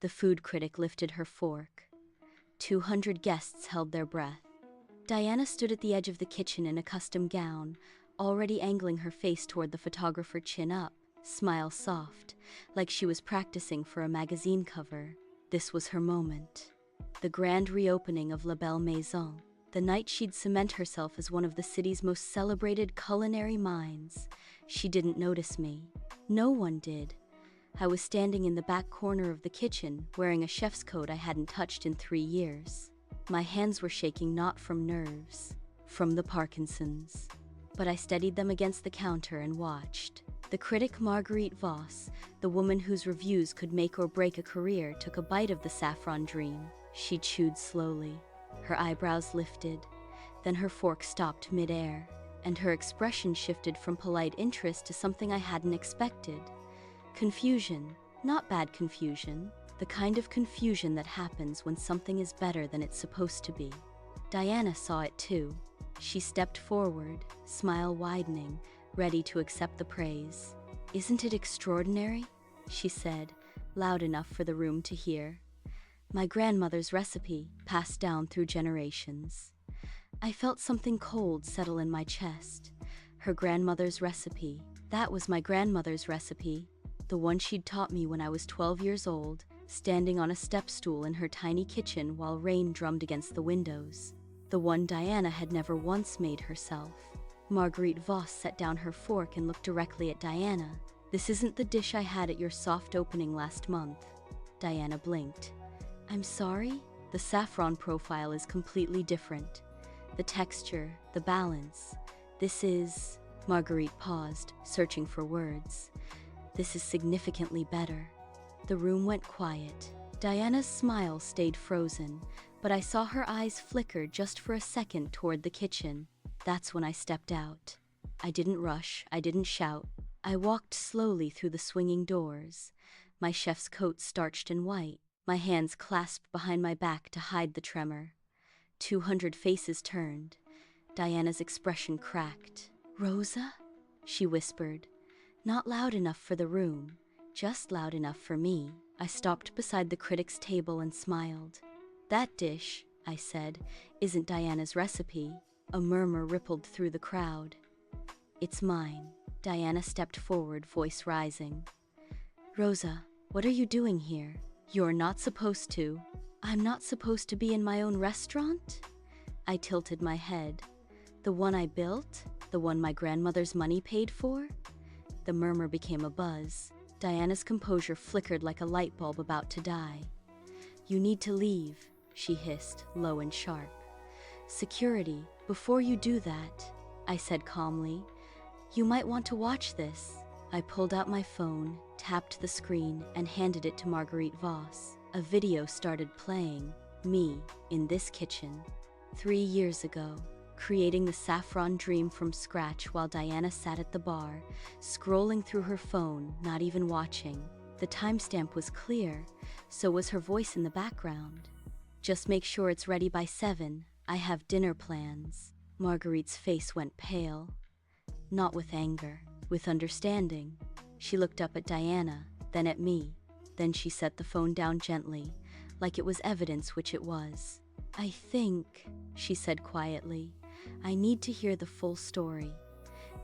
The food critic lifted her fork. 200 guests held their breath. Diana stood at the edge of the kitchen in a custom gown, already angling her face toward the photographer, chin up, smile soft, like she was practicing for a magazine cover. This was her moment. The grand reopening of La Belle Maison. The night she'd cement herself as one of the city's most celebrated culinary minds. She didn't notice me. No one did. I was standing in the back corner of the kitchen, wearing a chef's coat I hadn't touched in 3 years. My hands were shaking not from nerves, from the Parkinson's. But I steadied them against the counter and watched. The critic Marguerite Voss, the woman whose reviews could make or break a career, took a bite of the saffron dream. She chewed slowly. Her eyebrows lifted. Then her fork stopped mid-air, and her expression shifted from polite interest to something I hadn't expected. Confusion. Not bad confusion. The kind of confusion that happens when something is better than it's supposed to be. Diana saw it too. She stepped forward, smile widening, ready to accept the praise. "Isn't it extraordinary?" she said, loud enough for the room to hear. "My grandmother's recipe, passed down through generations." I felt something cold settle in my chest. Her grandmother's recipe. That was my grandmother's recipe. The one she'd taught me when I was 12 years old, standing on a step stool in her tiny kitchen while rain drummed against the windows. The one Diana had never once made herself. Marguerite Voss set down her fork and looked directly at Diana. "This isn't the dish I had at your soft opening last month." Diana blinked. "I'm sorry? The saffron profile is completely different. The texture, the balance. This is..." Marguerite paused, searching for words. "This is significantly better." The room went quiet. Diana's smile stayed frozen, but I saw her eyes flicker just for a second toward the kitchen. That's when I stepped out. I didn't rush, I didn't shout. I walked slowly through the swinging doors, my chef's coat starched and white, my hands clasped behind my back to hide the tremor. 200 faces turned. Diana's expression cracked. "Rosa?" she whispered. Not loud enough for the room, just loud enough for me. I stopped beside the critic's table and smiled. "That dish," I said, "isn't Diana's recipe." A murmur rippled through the crowd. "It's mine." Diana stepped forward, voice rising. "Rosa, what are you doing here? You're not supposed to." "I'm not supposed to be in my own restaurant?" I tilted my head. "The one I built? The one my grandmother's money paid for?" The murmur became a buzz. Diana's composure flickered like a light bulb about to die. "You need to leave," she hissed, low and sharp. "Security, before you do that," I said calmly, "you might want to watch this." I pulled out my phone, tapped the screen, and handed it to Marguerite Voss. A video started playing. Me, in this kitchen. 3 years ago. Creating the saffron dream from scratch while Diana sat at the bar, scrolling through her phone, not even watching. The timestamp was clear, so was her voice in the background. "Just make sure it's ready by 7. I have dinner plans." Marguerite's face went pale. Not with anger, with understanding. She looked up at Diana, then at me. Then she set the phone down gently, like it was evidence, which it was. "I think," she said quietly, "I need to hear the full story.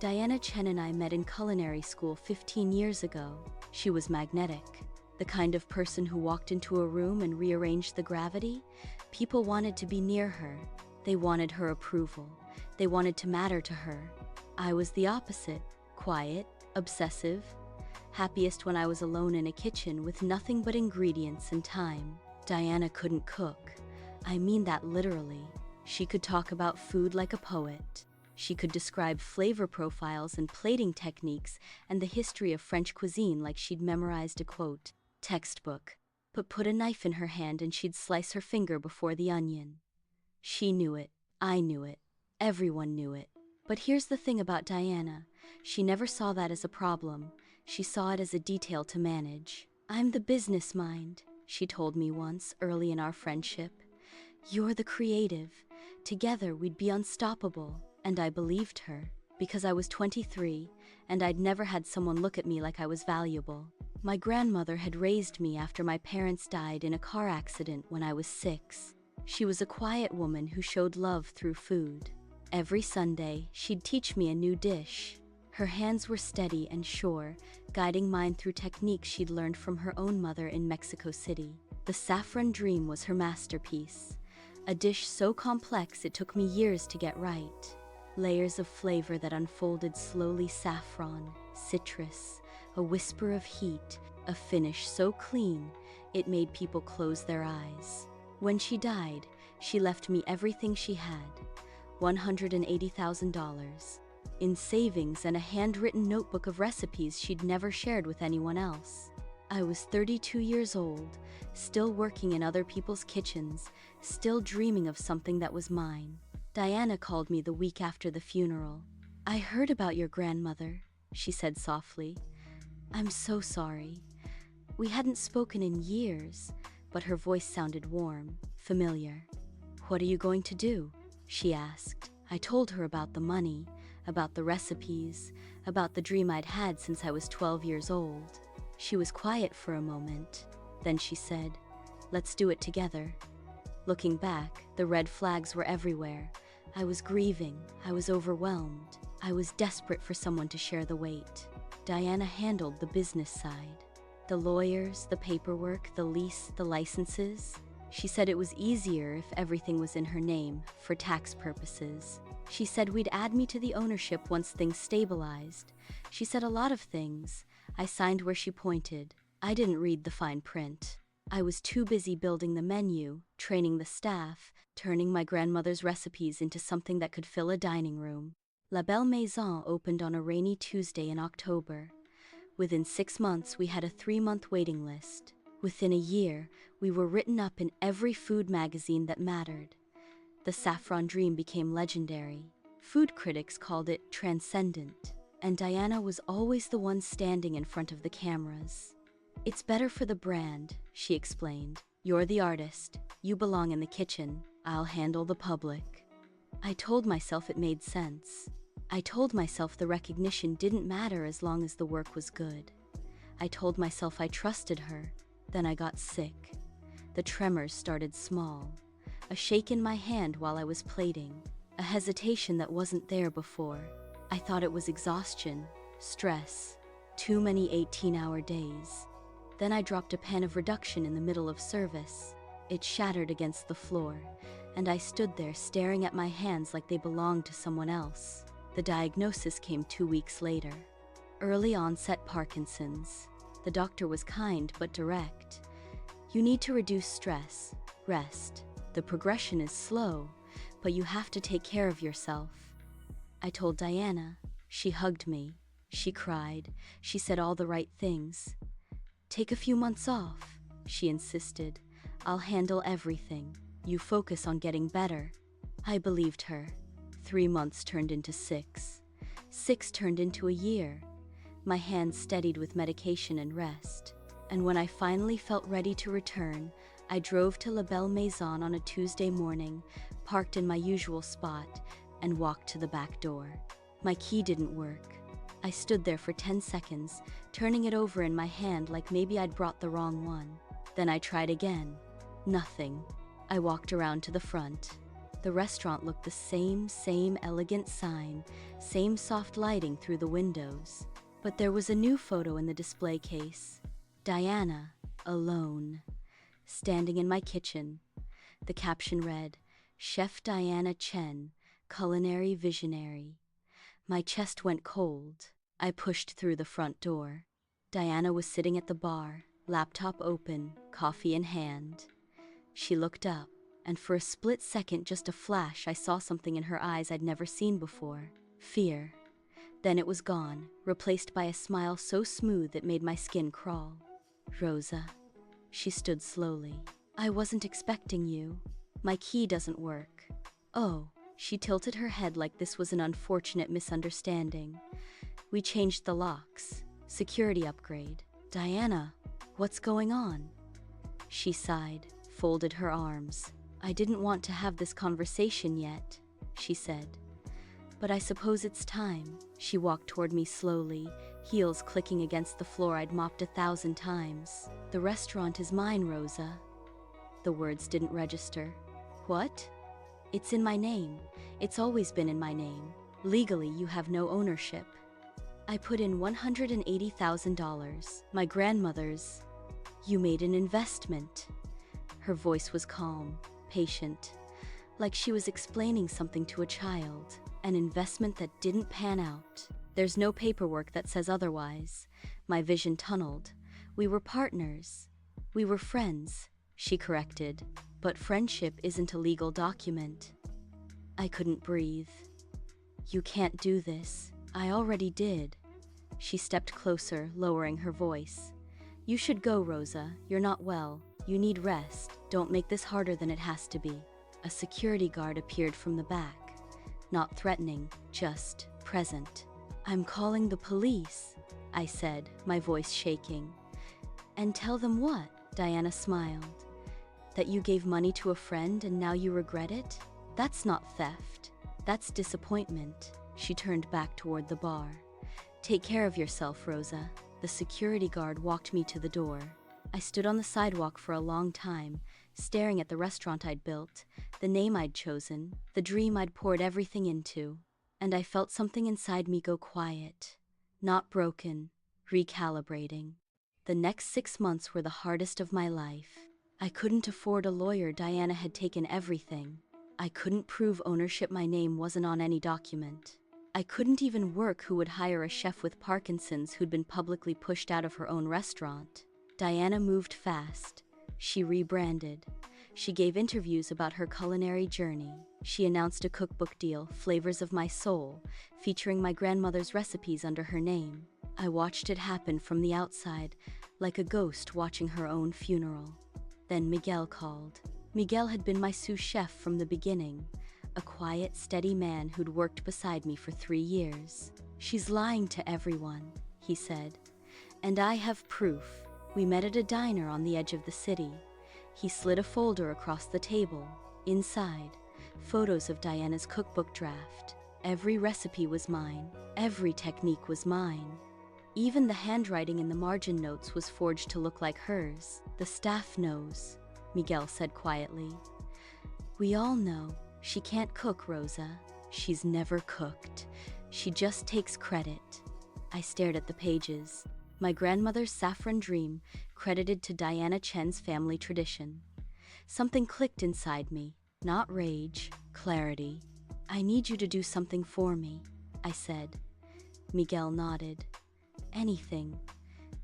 Diana Chen and I met in culinary school 15 years ago. She was magnetic. The kind of person who walked into a room and rearranged the gravity. People wanted to be near her. They wanted her approval. They wanted to matter to her. I was the opposite. Quiet, obsessive. Happiest when I was alone in a kitchen with nothing but ingredients and time. Diana couldn't cook. I mean that literally. She could talk about food like a poet. She could describe flavor profiles and plating techniques and the history of French cuisine like she'd memorized a quote textbook. But put a knife in her hand and she'd slice her finger before the onion. She knew it. I knew it. Everyone knew it. But here's the thing about Diana. She never saw that as a problem. She saw it as a detail to manage. "I'm the business mind," she told me once, early in our friendship. "You're the creative. Together we'd be unstoppable." And I believed her, because I was 23, and I'd never had someone look at me like I was valuable. My grandmother had raised me after my parents died in a car accident when I was 6. She was a quiet woman who showed love through food. Every Sunday, she'd teach me a new dish. Her hands were steady and sure, guiding mine through techniques she'd learned from her own mother in Mexico City. The saffron dream was her masterpiece, a dish so complex it took me years to get right. Layers of flavor that unfolded slowly: saffron, citrus, a whisper of heat, a finish so clean it made people close their eyes. When she died, she left me everything she had, $180,000, in savings and a handwritten notebook of recipes she'd never shared with anyone else. I was 32 years old, still working in other people's kitchens, still dreaming of something that was mine. Diana called me the week after the funeral. "I heard about your grandmother," she said softly. "I'm so sorry. We hadn't spoken in years," but her voice sounded warm, familiar. "What are you going to do?" she asked. I told her about the money, about the recipes, about the dream I'd had since I was 12 years old. She was quiet for a moment. Then she said, "Let's do it together." Looking back, the red flags were everywhere. I was grieving. I was overwhelmed. I was desperate for someone to share the weight. Diana handled the business side. The lawyers, the paperwork, the lease, the licenses. She said it was easier if everything was in her name, for tax purposes. She said we'd add me to the ownership once things stabilized. She said a lot of things. I signed where she pointed. I didn't read the fine print. I was too busy building the menu, training the staff, turning my grandmother's recipes into something that could fill a dining room. La Belle Maison opened on a rainy Tuesday in October. Within 6 months, we had a 3-month waiting list. Within a year, we were written up in every food magazine that mattered. The saffron dream became legendary. Food critics called it transcendent. And Diana was always the one standing in front of the cameras. "It's better for the brand," she explained. "You're the artist. You belong in the kitchen. I'll handle the public." I told myself it made sense. I told myself the recognition didn't matter as long as the work was good. I told myself I trusted her. Then I got sick. The tremors started small. A shake in my hand while I was plating. A hesitation that wasn't there before. I thought it was exhaustion, stress, too many 18-hour days. Then I dropped a pan of reduction in the middle of service. It shattered against the floor, and I stood there staring at my hands like they belonged to someone else. The diagnosis came 2 weeks later. Early onset Parkinson's. The doctor was kind but direct. "You need to reduce stress, rest. The progression is slow, but you have to take care of yourself." I told Diana. She hugged me. She cried. She said all the right things. "Take a few months off," she insisted. "I'll handle everything. You focus on getting better." I believed her. 3 months turned into 6. 6 turned into a year. My hands steadied with medication and rest. And when I finally felt ready to return, I drove to La Belle Maison on a Tuesday morning, parked in my usual spot, and walked to the back door. My key didn't work. I stood there for 10 seconds, turning it over in my hand like maybe I'd brought the wrong one. Then I tried again. Nothing. I walked around to the front. The restaurant looked the same elegant sign, same soft lighting through the windows. But there was a new photo in the display case. Diana, alone, standing in my kitchen. The caption read, "Chef Diana Chen, culinary visionary." My chest went cold. I pushed through the front door. Diana was sitting at the bar, laptop open, coffee in hand. She looked up, and for a split second, just a flash, I saw something in her eyes I'd never seen before. Fear. Then it was gone, replaced by a smile so smooth it made my skin crawl. "Rosa." She stood slowly. "I wasn't expecting you. My key doesn't work." "Oh." She tilted her head like this was an unfortunate misunderstanding. "We changed the locks. Security upgrade." "Diana, what's going on?" She sighed, folded her arms. "I didn't want to have this conversation yet," she said. "But I suppose it's time." She walked toward me slowly, heels clicking against the floor I'd mopped 1,000 times. "The restaurant is mine, Rosa." The words didn't register. "What?" "It's in my name. It's always been in my name. Legally, you have no ownership." I put in $180,000, my grandmother's. "You made an investment." Her voice was calm, patient, like she was explaining something to a child. "An investment that didn't pan out. There's no paperwork that says otherwise." My vision tunneled. "We were partners. We were friends," she corrected. "But friendship isn't a legal document." I couldn't breathe. "You can't do this." "I already did." She stepped closer, lowering her voice. "You should go, Rosa. You're not well. You need rest. Don't make this harder than it has to be." A security guard appeared from the back. Not threatening, just present. "I'm calling the police," I said, my voice shaking. "And tell them what?" Diana smiled. "That you gave money to a friend and now you regret it? That's not theft. That's disappointment." She turned back toward the bar. "Take care of yourself, Rosa." The security guard walked me to the door. I stood on the sidewalk for a long time, staring at the restaurant I'd built, the name I'd chosen, the dream I'd poured everything into. And I felt something inside me go quiet. Not broken, recalibrating. The next 6 months were the hardest of my life. I couldn't afford a lawyer. Diana had taken everything. I couldn't prove ownership. My name wasn't on any document. I couldn't even work. Who would hire a chef with Parkinson's who'd been publicly pushed out of her own restaurant? Diana moved fast. She rebranded. She gave interviews about her culinary journey. She announced a cookbook deal, Flavors of My Soul, featuring my grandmother's recipes under her name. I watched it happen from the outside, like a ghost watching her own funeral. Then Miguel called. Miguel had been my sous chef from the beginning, a quiet, steady man who'd worked beside me for 3 years. "She's lying to everyone," he said. "And I have proof." We met at a diner on the edge of the city. He slid a folder across the table. Inside, photos of Diana's cookbook draft. Every recipe was mine. Every technique was mine. Even the handwriting in the margin notes was forged to look like hers. "The staff knows," Miguel said quietly. "We all know. She can't cook, Rosa. She's never cooked. She just takes credit." I stared at the pages. My grandmother's saffron dream, credited to Diana Chen's family tradition. Something clicked inside me. Not rage, clarity. "I need you to do something for me," I said. Miguel nodded. "Anything.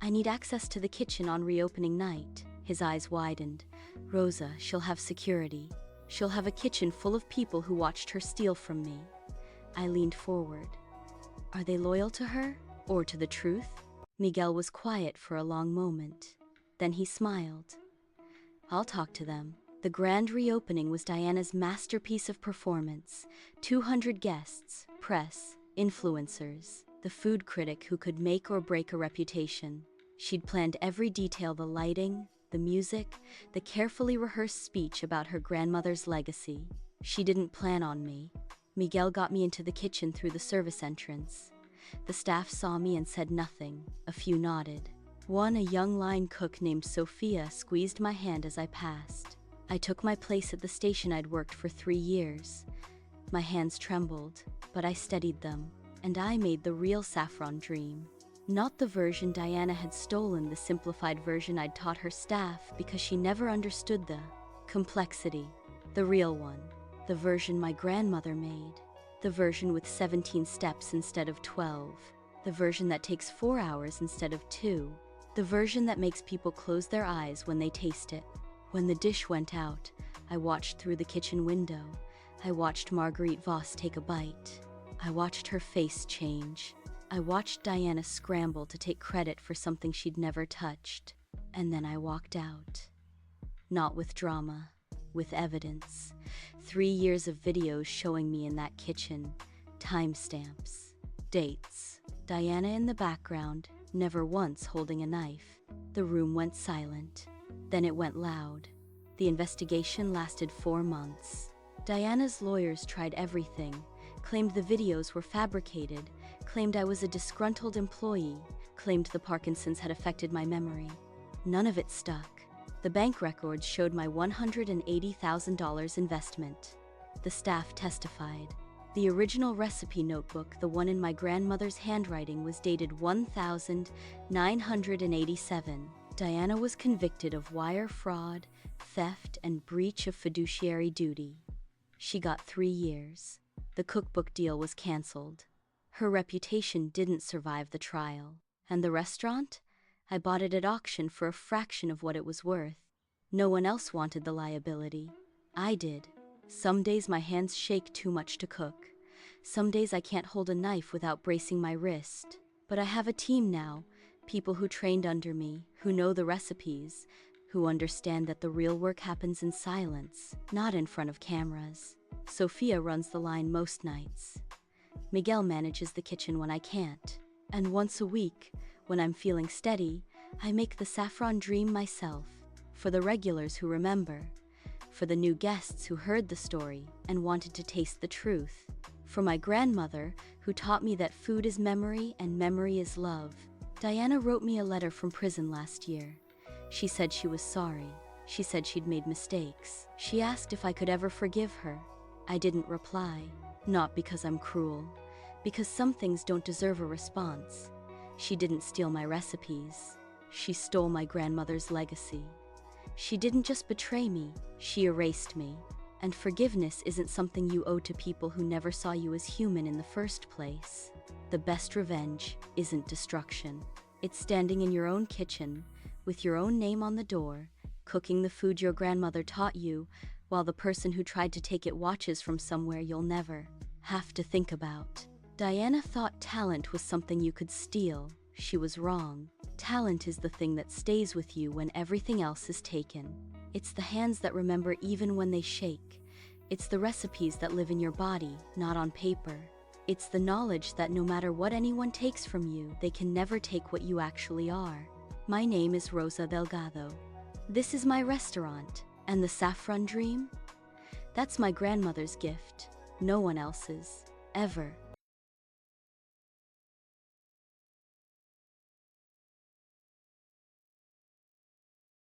I need access to the kitchen on reopening night." His eyes widened. "Rosa, she'll have security. She'll have a kitchen full of people who watched her steal from me." I leaned forward. "Are they loyal to her? Or to the truth?" Miguel was quiet for a long moment. Then he smiled. "I'll talk to them." The grand reopening was Diana's masterpiece of performance. 200 guests, press, influencers, the food critic who could make or break a reputation. She'd planned every detail: the lighting, the music, the carefully rehearsed speech about her grandmother's legacy. She didn't plan on me. Miguel got me into the kitchen through the service entrance. The staff saw me and said nothing. A few nodded. One, a young line cook named Sophia, squeezed my hand as I passed. I took my place at the station I'd worked for 3 years. My hands trembled, but I steadied them, and I made the real saffron dream. Not the version Diana had stolen, the simplified version I'd taught her staff because she never understood the complexity. The real one, the version my grandmother made. The version with 17 steps instead of 12. The version that takes 4 hours instead of 2. The version that makes people close their eyes when they taste it. When the dish went out, I watched through the kitchen window. I watched Marguerite Vos take a bite. I watched her face change. I watched Diana scramble to take credit for something she'd never touched. And then I walked out. Not with drama, with evidence. 3 years of videos showing me in that kitchen. Timestamps. Dates. Diana in the background, never once holding a knife. The room went silent. Then it went loud. The investigation lasted 4 months. Diana's lawyers tried everything, claimed the videos were fabricated, claimed I was a disgruntled employee, claimed the Parkinson's had affected my memory. None of it stuck. The bank records showed my $180,000 investment. The staff testified. The original recipe notebook, the one in my grandmother's handwriting, was dated 1987. Diana was convicted of wire fraud, theft, and breach of fiduciary duty. She got 3 years. The cookbook deal was canceled. Her reputation didn't survive the trial. And the restaurant? I bought it at auction for a fraction of what it was worth. No one else wanted the liability. I did. Some days my hands shake too much to cook. Some days I can't hold a knife without bracing my wrist. But I have a team now, people who trained under me, who know the recipes, who understand that the real work happens in silence, not in front of cameras. Sophia runs the line most nights. Miguel manages the kitchen when I can't. And once a week, when I'm feeling steady, I make the saffron dream myself, for the regulars who remember, for the new guests who heard the story and wanted to taste the truth, for my grandmother who taught me that food is memory and memory is love. Diana wrote me a letter from prison last year. She said she was sorry. She said she'd made mistakes. She asked if I could ever forgive her. I didn't reply, not because I'm cruel, because some things don't deserve a response. She didn't steal my recipes. She stole my grandmother's legacy. She didn't just betray me, she erased me. And forgiveness isn't something you owe to people who never saw you as human in the first place. The best revenge isn't destruction. It's standing in your own kitchen, with your own name on the door, cooking the food your grandmother taught you, while the person who tried to take it watches from somewhere you'll never have to think about. Diana thought talent was something you could steal. She was wrong. Talent is the thing that stays with you when everything else is taken. It's the hands that remember even when they shake. It's the recipes that live in your body, not on paper. It's the knowledge that no matter what anyone takes from you, they can never take what you actually are. My name is Rosa Delgado. This is my restaurant. And the saffron dream? That's my grandmother's gift. No one else's. Ever.